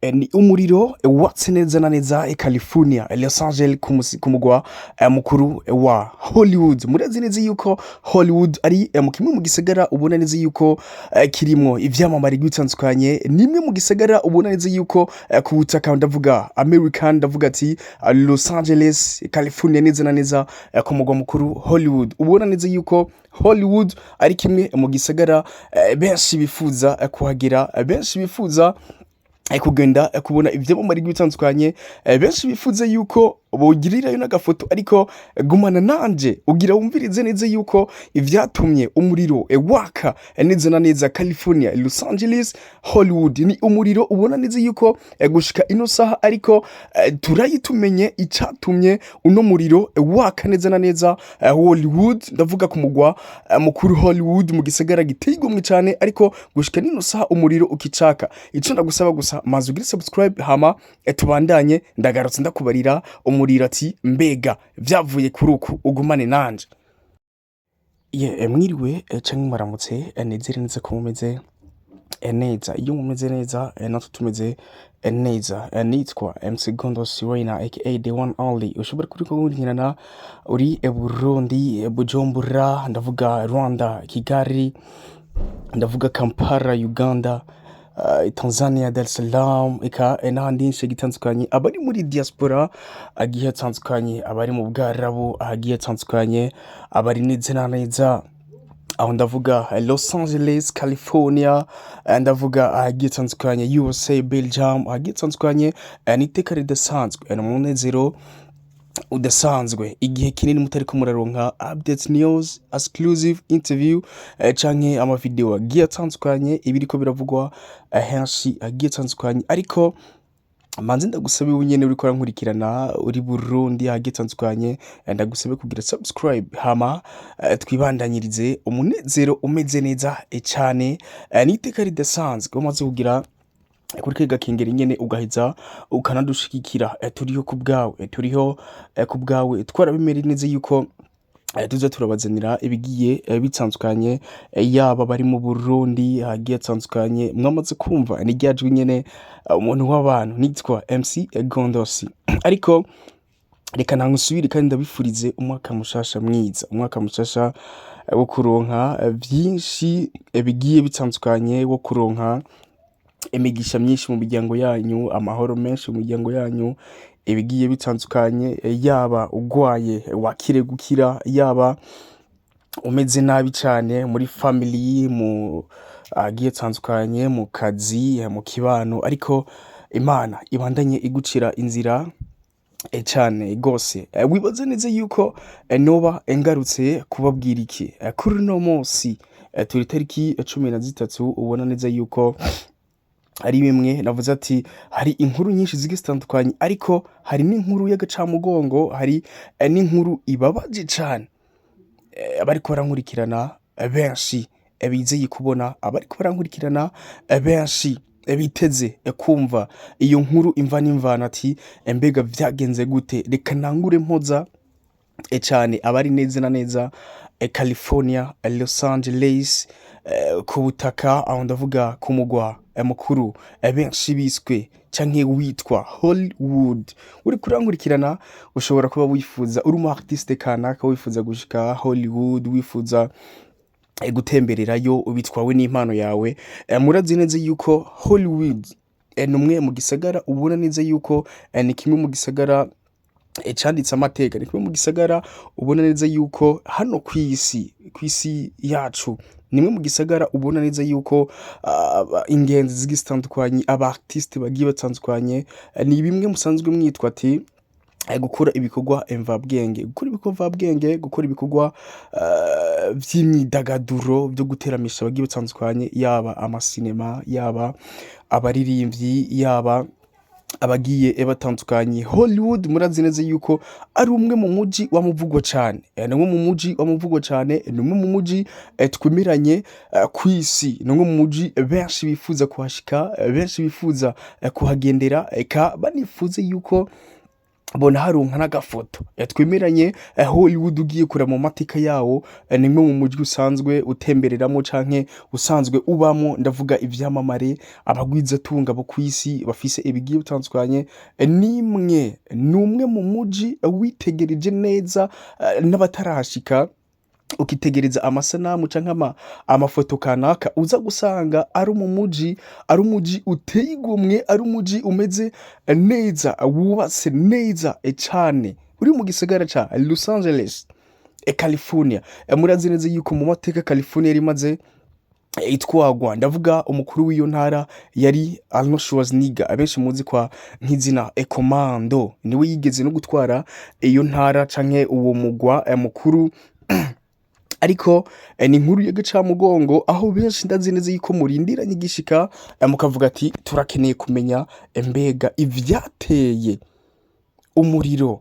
ni umuriro watse neza na neza California Los Angeles ku mugwa mukuru wa Hollywood. Murazi neza yuko Hollywood ari kimwe mu gisagara ubona neza yuko kirimo ivyamamare bitandukanye, nimwe mu gisagara ubona neza yuko ku butaka ndavuga American, ndavuga ati Los Angeles California neza na neza ku mugwa mukuru Hollywood. Ubona neza yuko Hollywood ari kimwe mu gisagara benshi bifuza kuhagera, benshi bifuza kugenda kubona ivyamamare bitandukanye, benshi bifuza yuko bogirirayo n'agafoto, ariko gumana nanje ugira wumvirize neza yuko ivyatumye umuriro waka neza na neza California Los Angeles Hollywood. Ni umuriro ubona neza yuko gushika ino saha, ariko turayitumenye icatumye uno muriro waka neza na neza Hollywood, ndavuga ku mugwa mukuru Hollywood mu gisagara giteye igomwe cyane, ariko gushika nino saha umuriro ukicaka. Ico ndagusaba gusa maze ugire subscribe, hama tubandanye. Ndagarutse ndakubarira umuriro ati mbega vyavuye kuri uku, ugumane nanje. Mwiriwe canke mwaramutse, nezere neza ko mumeze neza. Iyo mumeze neza natwe tumeze neza. Nitwa MC Gondo Sirena aka the one only. Ushobora kuriko guhurikirana uri Burundi, Bujumbura, ndavuga Rwanda, Kigali, ndavuga Kampala, Uganda, Tanzania, Dar es Salaam, eka n'ahandi henshi gitandukanye. Abari muri diaspora agiye atandukanye, abari mu Bwarabu agiye atandukanye, abari neza na neza aho ndavuga Los Angeles California, ndavuga agiye atandukanye USA, Belgium agiye atandukanye. Niteka ridasanzwe n'umunezero udasanzwe, igihe kinini mutariko muraronka updates, news, exclusive interview canke ama video agiye atandukanye, ibiriko biravugwa henshi agiye atandukanye. Ariko manzi ndagusabe unyene uriko rankurikirana uri Burundi agiye atandukanye, ndagusabe kugira subscribe, hama twibandanyirize umunezero umeze neza cyane. Niteka ridasanzwe umaze kugira kuri kega kingera nyene ugaheza ukanadushikikira, turiho ku bwawe twarabimera neza yuko tuza turabazanira ibigiye bitandukanye, yaba bari mu Burundi hagiye atandukanye. Mwamaze kumva ni ryajwe nyene umuntu w'abantu, nitwa MC Gondosi. Ariko reka nangusubire kandi ndabifurize umwaka mushasha mwiza, umwaka mushasha wo kuronka byinshi bigiye bitandukanye, wo kuronka imigisha myinshi mu miryango yanyu, amahoro menshi mu miryango yanyu, ibigiye bitandukanye. Yaba ugwaye wakire gukira, yaba umeze nabi cyane muri family, mu agiye atandukanye, mu kazi, mu kibano, ariko Imana ibandanye igucira inzira cyane gose. Wibaze neza yuko noba engarutse kubabwira iki kuri no munsi, turi tariki 13. Ubona neza yuko ari bimwe navuze ati hari inkuru nyinshi zigitandukanye, ariko hari n'inkuru y'agacamugongo, hari n'inkuru ibabaje cyane. Abari ko barankurikirana benshi bizeye kubona, abari ko barankurikirana benshi biteze kumva iyo nkuru imva n'imvana, ati mbega vyagenze gute. Reka nangure mpoza cyane abari neza na neza California Los Angeles ku butaka aho ndavuga ku mugwa mukuru benshi biswe canke witwa Hollywood. Uri kurankurikirana ushobora kuba wifuza uri umu artiste kanaka, wifuza gushika Hollywood, wifuza gutembererayo ubitwawe n'impano yawe. Murazi neza yuko Hollywood numwe mu gisagara ubona neza yuko ni kimwe mu gisagara canditse amateka, ni kimwe mu gisagara ubona neza yuko hano kw'isi yacu, nimwe mu gisagara ubona neza yuko ingenzi zigitandukanye, aba artiste bagiye batandukanye, ni bimwe musanzwe mwitwa ati gukora ibikorwa mvabwenge, gukora ibikorwa vy'imyidagaduro byo guteramisha bagiye batandukanye, yaba amasinema, yaba abaririmbyi, yaba abagiye batandukanye. Hollywood murazi neza yuko ari umwe mu muji wamuvugwa cyane, numwe mu muji wamuvugwa cyane, numwe mu muji twemeranye kw'isi, numwe mu muji benshi bifuza kuhashika, benshi bifuza kuhagendera, eka banifuze yuko bona haronka n'agafoto twemeranye. Hollywood ugiye kura mu mateka yawo ni imwe mu mujyi usanzwe utembereramo canke usanzwe ubamo, ndavuga ivyamamare, abagwizatunga bo kw'isi bafise ibigiye bitandukanye. Numwe mu mujyi witegereje neza n'abatarahashika ukitegereza amasanamu canke amafoto kanaka uza gusanga ari umuji uteye igomwe, ari umuji umeze neza, wubatse neza cane, uri mu gisagara ca Los Angeles, California. Murazi neza yuko mu mateka California yari imaze itwagwa, ndavuga umukuru w'iyo ntara yari Arnold Schwarzenegger, abenshi muzi kwa nk'izina Commando, niwe yigeze no gutwara iyo ntara canke uwo mugwa mukuru. Ariko ni inkuru y'agacamugongo, aho benshi ndazi neza yuko murindiranye igishika mukavuga ati turakeneye kumenya mbega ivyateye umuriro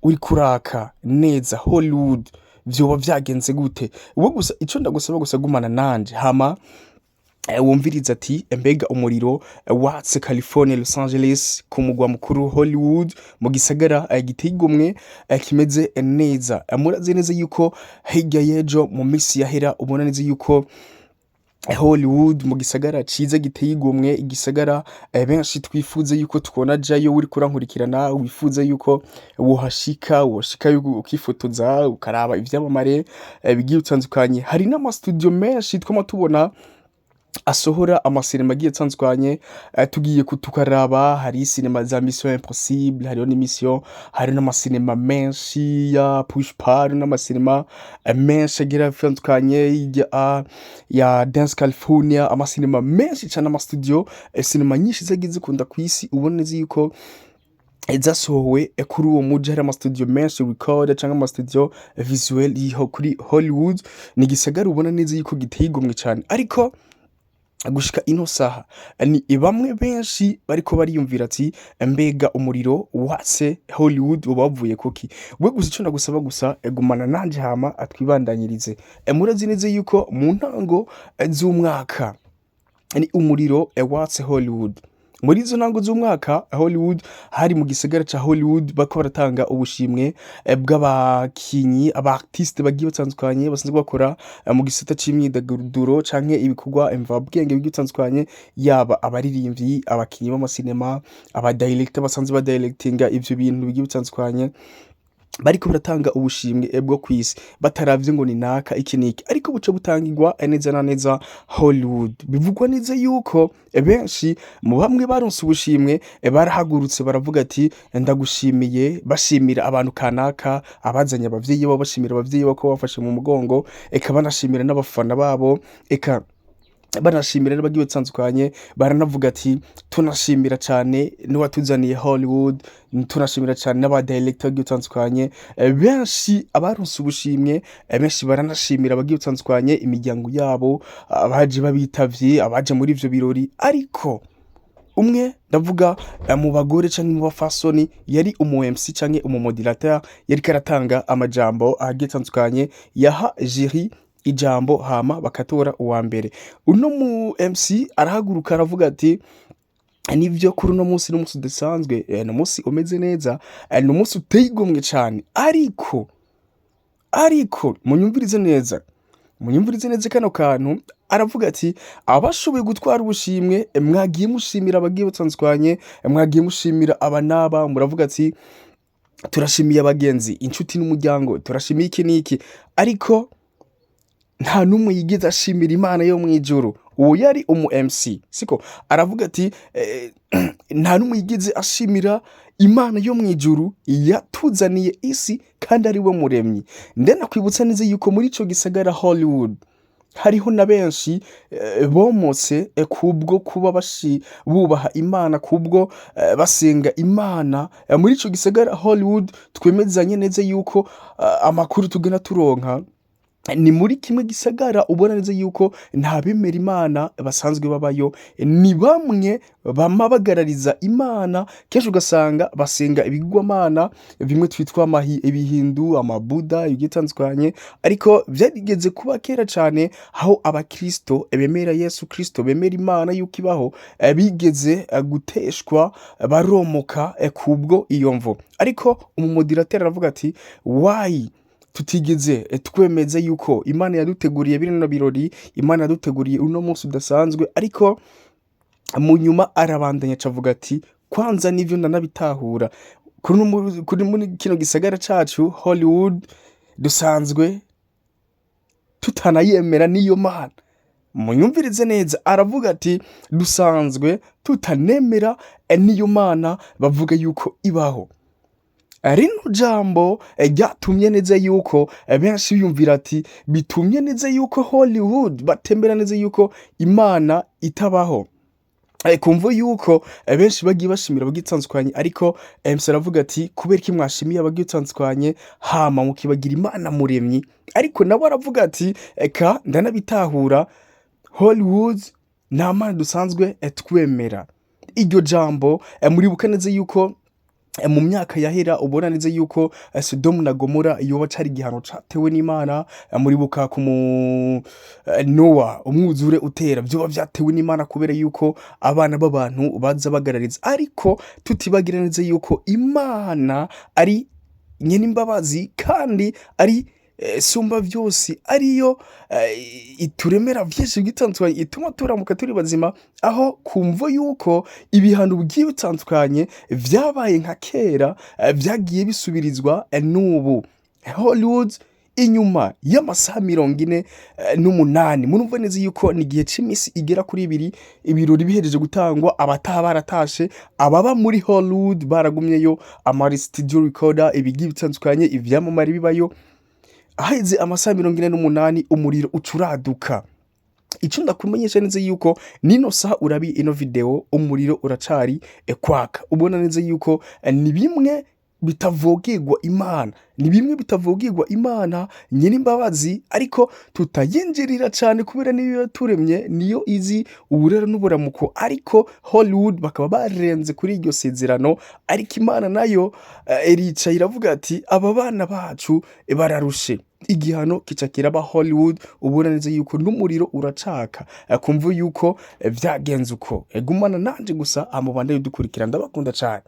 uri kuraka neza Hollywood vyoba vyagenze gute. Wowe gusa ico ndagusaba gusa gumana nanje, hama wumviriza ati mbega umuriro watse California, Los Angeles, ku mugwa mukuru Hollywood, mu gisagara giteye igomwe kimeze neza. Murazi neza yuko hirya y'ejo mu misi yahera ubona neza yuko Hollywood mu gisagara ciza giteye igomwe, igisagara benshi twifuza yuko twona jayo, uri kurankurikirana wifuza yuko woshika ukifotoza ukaraba ivyamamare bigiye bitandukanye. Hari n'ama studio menshi twama tubona asohora amasinema agiye atandukanye, tugiye tukaraba, hari sinema za Mission Impossible, hariho n'Mission, hari n'amasinema menshi ya Pushpa, hari n'amasinema menshi agira atandukanye ya Dance California, amasinema menshi cane, amastudio, sinema nyinshi zagiye zikunda kw'isi. Ubona neza yuko zasohowe kuri uwo muji, hari amastudio menshi record canke amastudio visuel kuri Hollywood. Ni igisagara ubona neza yuko giteye igomwe cane, ariko gushika ino saha ni bamwe benshi bariko bariyumvira ati mbega umuriro watse Hollywood uba wavuye kuki. We gusa ico ndagusaba gusa gumana nanje hama atwibandanyirize. Murazi neza yuko mu ntango z'umwaka ni umuriro watse Hollywood. Muri izo ntango z'umwaka Hollywood, hari mu gisagara ca Hollywood bako baratanga ubushimwe bw'abakinyi, artiste bagiye batandukanye basanzwe bakora mu gisata c'imyidagaduro canke ibikorwa mvabwenge bigiye bitandukanye, yaba abaririmbyi, abakinyi b'amasinema, director basanzwe badirectinga ivyo bintu bigiye bitandukanye, bariko baratanga ubushimwe bwo kw'isi bataravye ngo ni naka iki niki, ariko buca butangirwa neza na neza Hollywood. Bivugwa neza yuko benshi mu bamwe baronse ubushimwe barahagurutse baravuga ati ndagushimiye, bashimira abantu kanaka, abazanye abavyeyi babo, bashimira abavyeyi babo ko bafashe mu mugongo, eka banashimira n'abafana babo, eka banashimira n'abagiye batandukanye. Baranavuga ati tunashimira cane niwatuzaniye Hollywood, tunashimira cane n'abadirector bagiye batandukanye. Benshi abaronse ubushimwe, benshi baranashimira abagiye batandukanye, imiryango yabo, abaje babitavye, abaje muri ivyo birori. Ariko umwe ndavuga mu bagore canke mu bafasoni yari umu MC canke umu moderateur, yari karatanga amajambo agiye atandukanye, yaha jury ijambo hama bakatora uwa mbere. Uno mu MC arahaguruka aravuga ati nivyo kuri uno munsi n'umunsi udasanzwe, n'umunsi umeze neza, n'umunsi uteye igomwe cane, ariko munyumvirize neza kano kantu. Aravuga ati abashoboye gutwara ubushimwe mwagiye mushimira abagiye batandukanye, mwagiye mushimira aba naba, muravuga ati turashimiye abagenzi, inshuti n'umuryango, turashimiye iki niki, ariko nta numwe yigeze ashimira Imana yo mwijuru. Uwo yari umu MC, siko aravuga ati nta numwe yigeze ashimira Imana yo mwijuru yatuzaniye isi kandi ari we muremyi. Ndena kwibutsa neza yuko muri ico gisagara Hollywood hariho na benshi bomotse kubwo kuba bubaha Imana, kubwo basenga Imana. Muri ico gisagara Hollywood twemezanye neza yuko amakuru tugena turonka ni muri kimwe gisagara ubona neza yuko nta bemera Imana basanzwe babayo, ni bamwe bama bagarariza Imana, kenshi ugasanga basenga ibigirwamana bimwe twitwa ibihindu, amabuda, ibigitandukanye, ariko vyarigeze kuba kera cane aho abakristo bemera Yesu Kristo, bemera Imana yuko ibaho, bigeze guteshwa baromoka kubwo iyo mvo. Ariko umumoderateur aravuga ati why tutigeze twemeza yuko Imana yaduteguriye bino birori, Imana yaduteguriye uno munsi udasanzwe, ariko mu nyuma arabandanya acavuga ati kwanza nivyo ndanabitahura kuri muri kino gisagara cacu Hollywood dusanzwe tutanayemera niyo Mana. Munyumvirize neza, aravuga ati dusanzwe tutanemera niyo Mana bavuga yuko ibaho. Rino jambo ryatumye neza yuko benshi biyumvira ati bitumye neza yuko Hollywood batembera neza yuko Imana itabaho. Kumva yuko benshi bagiye bashimira abagitandukanye, ariko MC aravuga ati kubera iki mwashimiye abagitandukanye hama mukibagira Imana muremyi. Ariko nabo aravuga ati eka ndanabitahura, Hollywood nta Mana dusanzwe twemera. Iryo jambo muribuka neza yuko mu myaka yahera ubona neza yuko Sodomu na Gomora yoba cari igihano catewe n'Imana. Muribuka ku Nowa umwuzure utera, vyoba vyatewe n'Imana kubera yuko abana b'abantu baza bagarariza. Ariko tutibagira neza yuko Imana ari nyene imbabazi kandi ari sumba vyose, ariyo ituremera vyinshi bitandukanye, ituma turamuka turi bazima, aho kumva yuko ibihano bigiye bitandukanye vyabaye nka kera vyagiye bisubirizwa n'ubu. Hollywood inyuma y'amasaha 48 murumva neza yuko ni igihe c'imisi igera kuri 2 ibirori bihereje gutangwa, abataha baratashe, ababa muri Hollywood baragumyeyo, ama studio recorder, ibigiye bitandukanye, ivyamamare bibayo. Haheze amasaha 48 umuriro ucuraduka. Ico ndakumenyesha neza yuko nino saha urabi ino video umuriro uracari kwaka. Ubona neza yuko ni bimwe bitavogegwa Imana, ni bimwe bitavogegwa Imana nyene imbabazi, ariko tutayinjirira cane kubera niyo yaturemye, niyo izi uburera n'uburamuko. Ariko Hollywood bakaba barenze kuri iryo sezerano, ariko Imana nayo irica iravuga ati aba bana bacu bararushe. Igihano kica kiraba Hollywood, ubona neza yuko n'umuriro uracaka. Kumva yuko vyagenze uko. Gumana nanje gusa amubanda yudukurikira, ndabakunda cane.